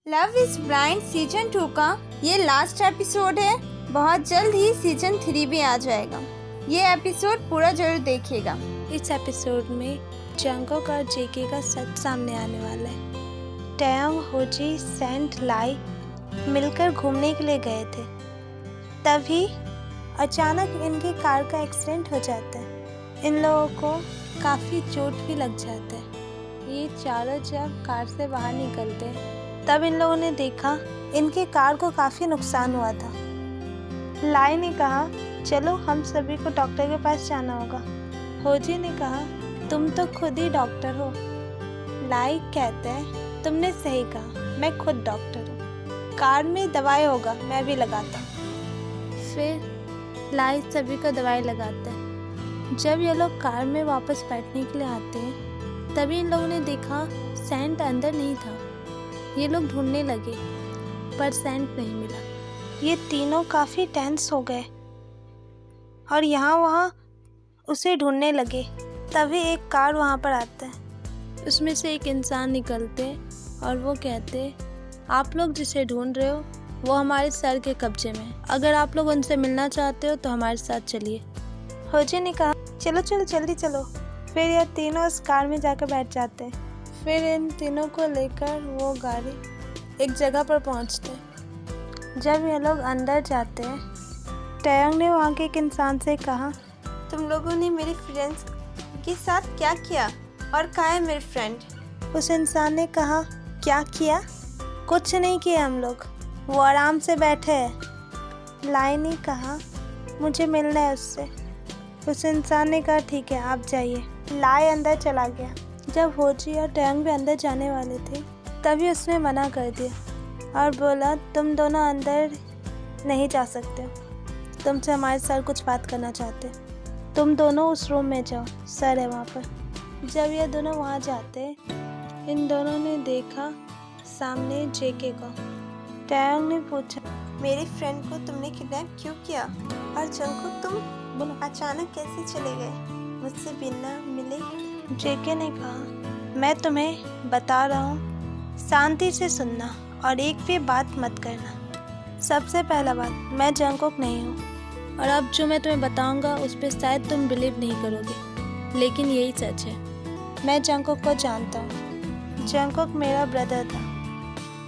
Love is blind season 2 का ये last episode है। बहुत जल्द ही सीजन 3 भी आ जाएगा। ये एपिसोड पूरा जरूर देखिएगा। इस एपिसोड में जंगकोक और जेके का सच सामने आने वाला है। टैयोंग, होजी, सेंट, लाई मिलकर घूमने के लिए गए थे। तभी अचानक इनकी कार का एक्सीडेंट हो जाता है। इन लोगों को काफ़ी चोट भी लग जाता है। ये चारों जब कार से बाहर निकलते हैं तब इन लोगों ने देखा इनकी कार को काफ़ी नुकसान हुआ था। लाई ने कहा, चलो हम सभी को डॉक्टर के पास जाना होगा। होजी ने कहा, तुम तो खुद ही डॉक्टर हो। लाई कहते हैं, तुमने सही कहा, मैं खुद डॉक्टर हूँ। कार में दवाई होगा, मैं भी लगाता हूँ। फिर लाई सभी को दवाई लगाता है। जब ये लोग कार में वापस बैठने के लिए आते हैं तभी इन लोगों ने देखा सेंट अंदर नहीं था। ये लोग ढूंढने लगे पर सेंट नहीं मिला। ये तीनों काफ़ी टेंस हो गए और यहाँ वहाँ उसे ढूंढने लगे। तभी एक कार वहाँ पर आता है। उसमें से एक इंसान निकलते और वो कहते, आप लोग जिसे ढूंढ रहे हो वो हमारे सर के कब्जे में है। अगर आप लोग उनसे मिलना चाहते हो तो हमारे साथ चलिए। होजी ने कहा, चलो चलो जल्दी चलो। फिर ये तीनों उस कार में जाकर बैठ जाते हैं। फिर इन तीनों को लेकर वो गाड़ी एक जगह पर पहुंचते। जब ये लोग अंदर जाते हैं टैयोंग ने वहाँ के एक इंसान से कहा, तुम लोगों ने मेरे फ्रेंड्स के साथ क्या किया और कहाँ है मेरे फ्रेंड? उस इंसान ने कहा, क्या किया? कुछ नहीं किया हम लोग, वो आराम से बैठे हैं। लाई ने कहा, मुझे मिलना है उससे। उस इंसान ने कहा, ठीक है आप जाइए। लाई अंदर चला गया। जब होजी और टैयोंग भी अंदर जाने वाले थे तभी उसने मना कर दिया और बोला, तुम दोनों अंदर नहीं जा सकते, तुमसे हमारे सर कुछ बात करना चाहते, तुम दोनों उस रूम में जाओ, सर है वहाँ पर। जब ये दोनों वहाँ जाते इन दोनों ने देखा सामने जेके को। टैयोंग ने पूछा, मेरे फ्रेंड को तुमने किडनैप क्यों किया और जंगकुक तुम अचानक कैसे चले गए मुझसे बिना मिले? जेके ने कहा, मैं तुम्हें बता रहा हूँ, शांति से सुनना और एक भी बात मत करना। सबसे पहला बात, मैं जंगकुक नहीं हूँ और अब जो मैं तुम्हें बताऊँगा उस पर शायद तुम बिलीव नहीं करोगे, लेकिन यही सच है। मैं जंगकुक को जानता हूँ। जंगकुक मेरा ब्रदर था।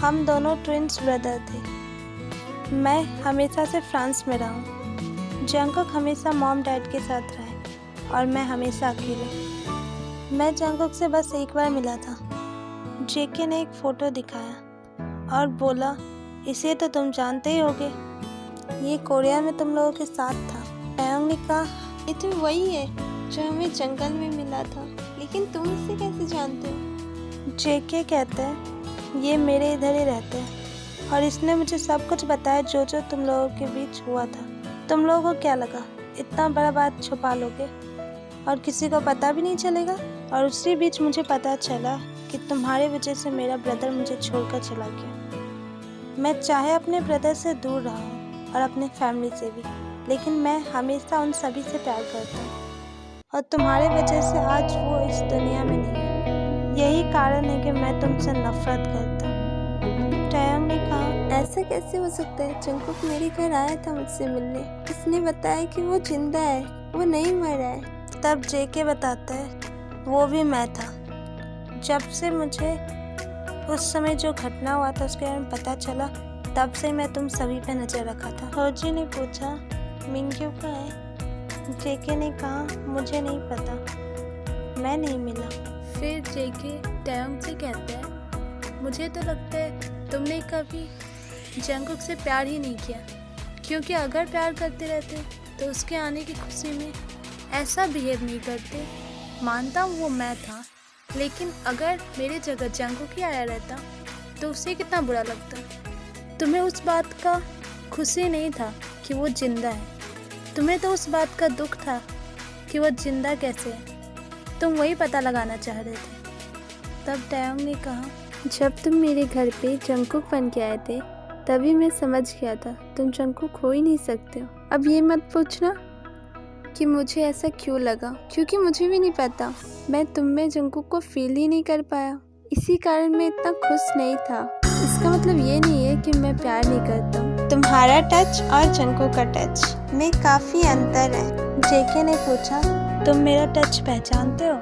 हम दोनों ट्विन्स ब्रदर थे। मैं हमेशा से फ्रांस में रहा हूँ। जंगकुक हमेशा मॉम डैड के साथ रहे और मैं हमेशा अकेले। मैं जंगकुक से बस एक बार मिला था। जेके ने एक फ़ोटो दिखाया और बोला, इसे तो तुम जानते ही होगे, ये कोरिया में तुम लोगों के साथ था। टैयोंग ने कहा, ये तो वही है जो हमें जंगल में मिला था, लेकिन तुम इसे कैसे जानते हो? जेके कहते हैं, ये मेरे इधर ही रहते हैं और इसने मुझे सब कुछ बताया जो जो तुम लोगों के बीच हुआ था। तुम लोगों को क्या लगा इतना बड़ा बात छुपा लोगे और किसी को पता भी नहीं चलेगा? और उसी बीच मुझे पता चला कि तुम्हारे वजह से मेरा ब्रदर मुझे छोड़कर चला गया। मैं चाहे अपने ब्रदर से दूर रहा हूँ और अपने फैमिली से भी, लेकिन मैं हमेशा उन सभी से प्यार करता हूँ और तुम्हारे वजह से आज वो इस दुनिया में नहीं है। यही कारण है कि मैं तुमसे नफरत करता हूँ। टैयोंग ने कहा, ऐसा कैसे हो सकता है? जंगकुक मेरे घर आया था मुझसे मिलने, उसने बताया कि वो जिंदा है, वो नहीं मरा है। तब जेके बताता है, वो भी मैं था। जब से मुझे उस समय जो घटना हुआ था उसके बारे में पता चला तब से मैं तुम सभी पे नज़र रखा था। होजी ने पूछा, मिंग्यू कहाँ है? जेके ने कहा, मुझे नहीं पता, मैं नहीं मिला। फिर जेके टैयोंग से कहता है, मुझे तो लगता है तुमने कभी जंगकुक से प्यार ही नहीं किया, क्योंकि अगर प्यार करते रहते तो उसके आने की खुशी में ऐसा बिहेव नहीं करते। मानता हूँ वो मैं था, लेकिन अगर मेरे जगह जंगकुक ही आया रहता तो उसे कितना बुरा लगता। तुम्हें उस बात का खुशी नहीं था कि वो जिंदा है, तुम्हें तो उस बात का दुख था कि वो जिंदा कैसे है। तुम वही पता लगाना चाह रहे थे। तब टैयोंग ने कहा, जब तुम मेरे घर पे जंगकुक बन के आए थे तभी मैं समझ गया था तुम जंगकुक हो ही नहीं सकते हो। अब ये मत पूछना कि मुझे ऐसा क्यों लगा, क्योंकि मुझे भी नहीं पता। मैं तुम में जंगकुक को फील ही नहीं कर पाया, इसी कारण मैं इतना खुश नहीं था। इस इसका मतलब ये नहीं है कि मैं प्यार नहीं करता हूँ। तुम्हारा टच और जंगकुक का टच में काफ़ी अंतर है। जेके ने पूछा, तुम मेरा टच पहचानते हो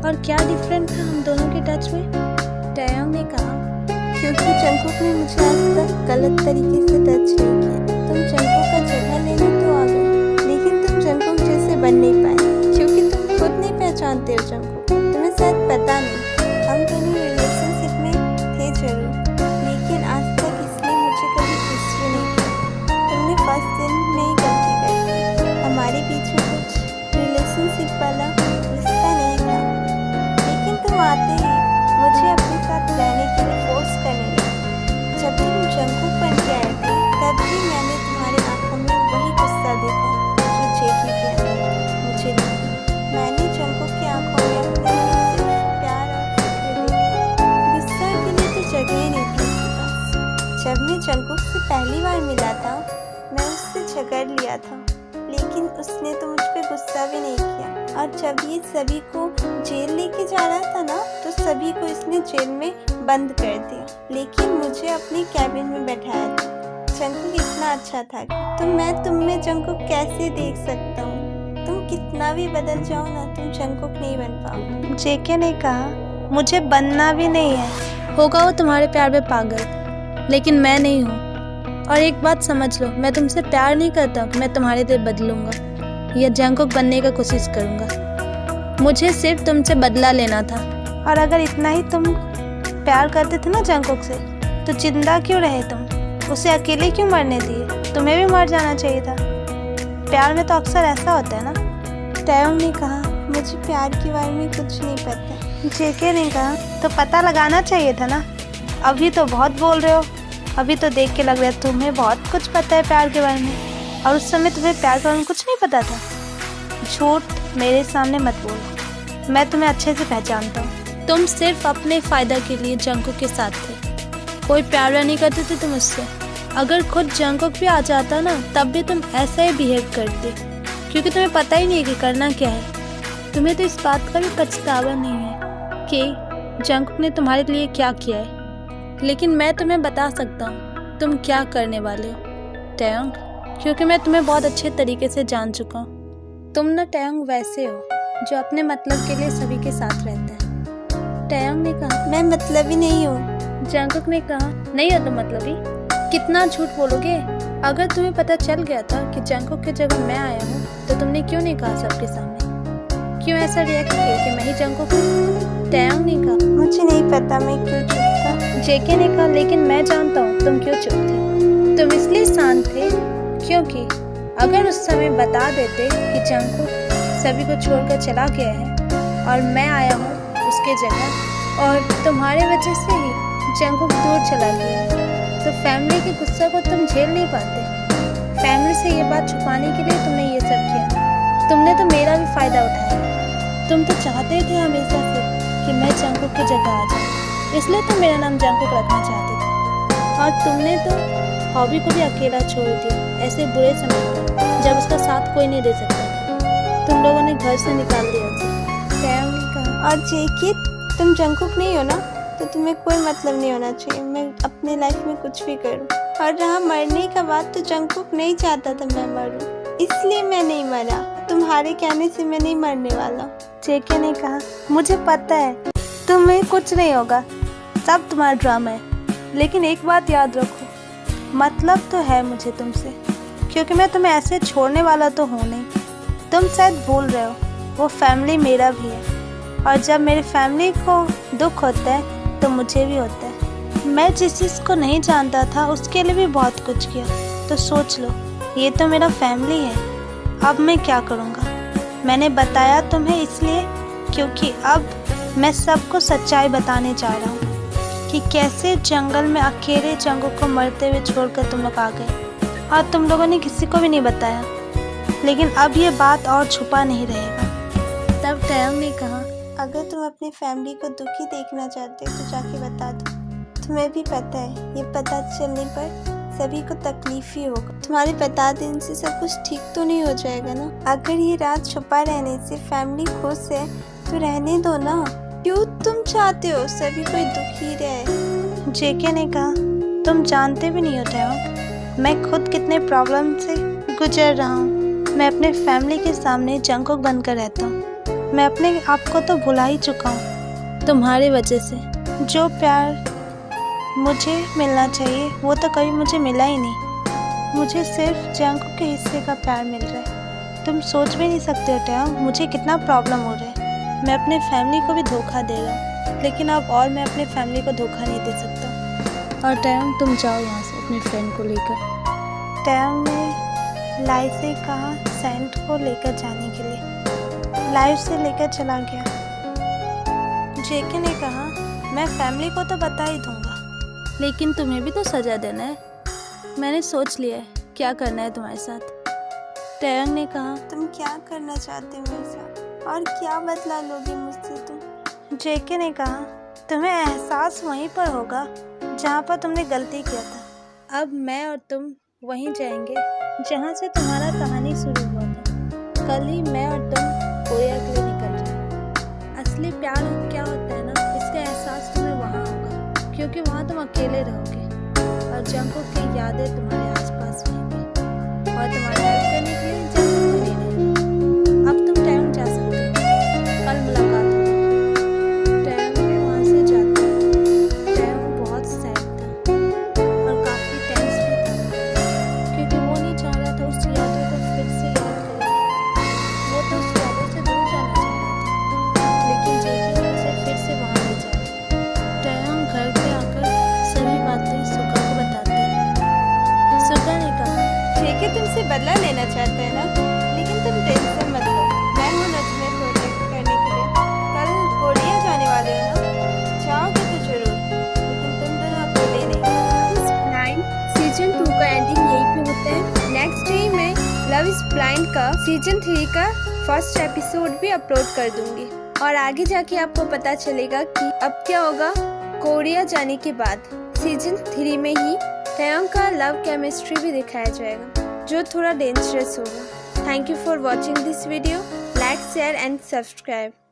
और क्या डिफरेंट था हम दोनों के टच में? टैयोंग ने कहा, क्योंकि जंगकुक ने मुझे आज तक गलत तरीके से टच नहीं किया। तुम जंगकुक का जगह लेने तो आ गए, लेकिन तुम जंगकुक जैसे बन नहीं पाए, क्योंकि तुम खुद नहीं पहचानते हो जंगकुक। तुम्हें शायद पता नहीं, हम दोनों रिलेशनशिप में थे जरूर, लेकिन आज तक इसलिए मुझे कभी किस भी नहीं किया। तुमने फर्स्ट दिन में ही गलती कर दी। हमारे बीच में कुछ रिलेशनशिप वाला रिश्ता नहीं था, लेकिन तुम आते ही मुझे अपने साथ रहने के लिए फोर्स करने लगे। जब तुम जंगकुक बन के आए थे, तब भी मैंने तुम्हारी आंखों में वही गुस्सा देखा जो जेकी के अंदर मुझे लगा। मैंने जंगकुक की आंखों में अपने सिर्फ प्यार और फिक्र देखा। गुस्सा के लिए तो जगह ही नहीं थी उसके पास। जब मैं जंगकुक से पहली बार मिला था, मैं उससे झगड़ लिया था, लेकिन उसने तो मुझ पर गुस्सा भी नहीं किया। और जब ये सभी को जेल लेके जा रहा था ना, तो सभी को इसने जेल में बंद कर दिया, लेकिन मुझे अपने कैबिन में बैठाया था। जंगकुक इतना अच्छा था कि मैं तुम में जंगकुक कैसे देख सकता हूँ। तुम कितना भी बदल जाओ ना, तुम जंगकुक नहीं बन पाओ। जेके ने कहा, मुझे बनना भी नहीं है। होगा वो तुम्हारे प्यार में पागल, लेकिन मैं नहीं हूँ। और एक बात समझ लो, मैं तुमसे प्यार नहीं करता कि मैं तुम्हारे दिल बदलूंगा या जंगकुक बनने का कोशिश करूंगा। मुझे सिर्फ तुमसे बदला लेना था। और अगर इतना ही तुम प्यार करते थे ना जंगकुक से, तो जिंदा क्यों रहे तुम? उसे अकेले क्यों मरने दिए? तुम्हें भी मर जाना चाहिए था। प्यार में तो अक्सर ऐसा होता है ना। टैयोंग ने कहा, मुझे प्यार के बारे में कुछ नहीं पता। जेके ने कहा, तो पता लगाना चाहिए था ना। अभी तो बहुत बोल रहे हो, अभी तो देख के लग रहा है तुम्हें बहुत कुछ पता है प्यार के बारे में, और उस समय तुम्हें प्यार के बारे में कुछ नहीं पता था। झूठ मेरे सामने मत बोलो, मैं तुम्हें अच्छे से पहचानता हूँ। तुम सिर्फ अपने फ़ायदा के लिए जंगकुक के साथ थे, कोई प्यार नहीं करते थे तुम उससे। अगर खुद जंगकुक भी आ जाता ना, तब भी तुम ऐसा ही बिहेव करते, क्योंकि तुम्हें पता ही नहीं है कि करना क्या है। तुम्हें तो इस बात का भी पछतावा नहीं है कि जंगकुक ने तुम्हारे लिए क्या किया है, लेकिन मैं तुम्हें बता सकता हूँ तुम क्या करने वाले हो टैयोंग, क्योंकि मैं तुम्हें बहुत अच्छे तरीके से जान चुका हूँ। तुम ना टैयोंग वैसे हो जो अपने मतलब के लिए सभी के साथ रहते हैं। टैयोंग ने कहा, मैं मतलबी नहीं हूँ। जंगकुक ने कहा, नहीं हो तुम मतलबी? कितना झूठ बोलोगे? अगर तुम्हें पता चल गया था कि जंगकुक की जगह मैं आया हूँ, तो तुमने क्यों नहीं कहा सबके सामने? क्यों ऐसा रिएक्ट किया कि मैं ही जंगकुक हूँ? टैयोंग ने कहा, मुझे नहीं पता मैं क्यों चुप था। जेके ने कहा, लेकिन मैं जानता हूँ तुम क्यों चुप थे। तुम इसलिए शांत थे क्योंकि अगर उस समय बता देते कि जंगकुक सभी को छोड़कर चला गया है और मैं आया हूँ उसके जगह, और तुम्हारे वजह से ही जंगकुक दूर चला गया, तो फैमिली के गुस्सा को तुम झेल नहीं पाते। फैमिली से ये बात छुपाने के लिए तुमने ये सब किया। तुमने तो मेरा भी फ़ायदा उठाया। तुम तो चाहते थे हमेशा से कि मैं जंगकुक की जगह आ जाऊँ, इसलिए तुम मेरा नाम जंगकुक रखना चाहते थे। और तुमने तो हॉबी को भी अकेला छोड़ दिया ऐसे बुरे समय पर, जब उसका साथ कोई नहीं दे सकता। तुम लोगों ने घर से निकाल दिया उसे। टैयोंग ने कहा, और जेके तुम जंगकुक नहीं हो ना, तो तुम्हें कोई मतलब नहीं होना चाहिए मैं अपने लाइफ में कुछ भी करूं। और रहा मरने का बात, तो जंगकुक नहीं चाहता था मैं मरूं, इसलिए मैं नहीं मरा। तुम्हारे कहने से मैं नहीं मरने वाला। जेके ने कहा, मुझे पता है तुम्हें कुछ नहीं होगा, सब तुम्हारा ड्रामा है, लेकिन एक बात याद रखो, मतलब तो है मुझे तुमसे, क्योंकि मैं तुम्हें ऐसे छोड़ने वाला तो हूँ नहीं। तुम शायद भूल रहे हो, वो फैमिली मेरा भी है, और जब मेरी फैमिली को दुख होता है तो मुझे भी होता है। मैं जिस चीज़ को नहीं जानता था उसके लिए भी बहुत कुछ किया, तो सोच लो ये तो मेरा फैमिली है। अब मैं क्या करूँगा? मैंने बताया तुम्हें इसलिए क्योंकि अब मैं सबको सच्चाई बताने जा रहा हूँ कि कैसे जंगल में अकेले जंगकुक को मरते हुए छोड़कर तुम लोग आ गए, और तुम लोगों ने किसी को भी नहीं बताया। लेकिन अब ये बात और छुपा नहीं रहेगा। तब टैयोंग ने कहा, अगर तुम अपनी फैमिली को दुखी देखना चाहते हो तो जाके बता दो। तुम्हें भी पता है ये पता चलने पर सभी को तकलीफ ही होगा। तुम्हारे बता देने से सब कुछ ठीक तो नहीं हो जाएगा ना? अगर ये रात छुपा रहने से फैमिली खुश है तो रहने दो ना। क्यों तुम चाहते हो सभी कोई दुखी रहे? जेके ने कहा, तुम जानते भी नहीं हो टैयोंग, मैं खुद कितने प्रॉब्लम से गुजर रहा हूँ। मैं अपने फैमिली के सामने जंगकुक बनकर रहता हूँ। मैं अपने आप को तो भुला ही चुका हूँ तुम्हारी वजह से। जो प्यार मुझे मिलना चाहिए वो तो कभी मुझे मिला ही नहीं। मुझे सिर्फ जंगकुक के हिस्से का प्यार मिल रहा है। तुम सोच भी नहीं सकते हो टैयोंग, मुझे कितना प्रॉब्लम हो रहा है। मैं अपने फैमिली को भी धोखा दे रहा हूँ, लेकिन अब और मैं अपने फैमिली को धोखा नहीं दे सकता। और टैयोंग तुम जाओ यहाँ से अपने फ्रेंड को लेकर। टैयोंग ने लाई से कहा सैंड को लेकर जाने के लिए। लाई उसे लेकर चला गया। जेके ने कहा, मैं फैमिली को तो बता ही दूंगा, लेकिन तुम्हें भी तो सजा देना है। मैंने सोच लिया है क्या करना है तुम्हारे साथ। टैयोंग ने कहा, तुम क्या करना चाहते हो मेरे साथ और क्या बदला लोगे मुझसे तुम? जेके ने कहा, तुम्हें एहसास वहीं पर होगा जहाँ पर तुमने गलती किया था। अब मैं और तुम वहीं जाएंगे जहाँ से तुम्हारा कहानी शुरू हुआ था। कल ही मैं और तुम कोरिया के लिए निकल जाए। असली प्यार क्या होता है ना, इसका एहसास तुम्हें वहाँ होगा, क्योंकि वहाँ तुम अकेले रहोगे और जंगकुक की यादें तुम्हारे आसपास रहेंगी और तुम्हारी हेल्प करने के लिए जंगकुक भी रहेगा। अब तुम टैयोंग जा सकते हो, कल मुलाकात होगी। टैयोंग भी वहाँ से जाता है। टैयोंग बहुत सैड था और काफ़ी टेंस भी था, क्योंकि वो नहीं चाह रहा था उस यादों को फिर से याद करे। वो तो उस यादों से दूर जाना चाहता था, लेकिन जेके ने उसे फिर से वहाँ ले जाया। टैयोंग घर पे आकर सभी बातें सुगा को बताते हैं। सुगा ने कहा, जेके तुमसे बदला लेना चाहता है ना, लेकिन तुम टेंशन मत लो, मैं हूँ ना तुम्हें प्रोटेक्ट करने के लिए। कल कोरिया जाने वाले हो ना, जाओगे तो जरूर, लेकिन तुम दोनों अकेले नहीं। इस ब्लाइंड सीजन 2 का एंडिंग यहीं पे होता है। नेक्स्ट डे मैं लव इज ब्लाइंड का सीजन 3 का फर्स्ट एपिसोड भी अपलोड कर दूंगी और आगे जाके आपको पता चलेगा कि अब क्या होगा कोरिया जाने के बाद। सीजन 3 में ही टैयोंग का लव केमिस्ट्री भी दिखाया जाएगा, जो थोड़ा डेंजरस होगा। Thank you for watching this video. Like, share and subscribe.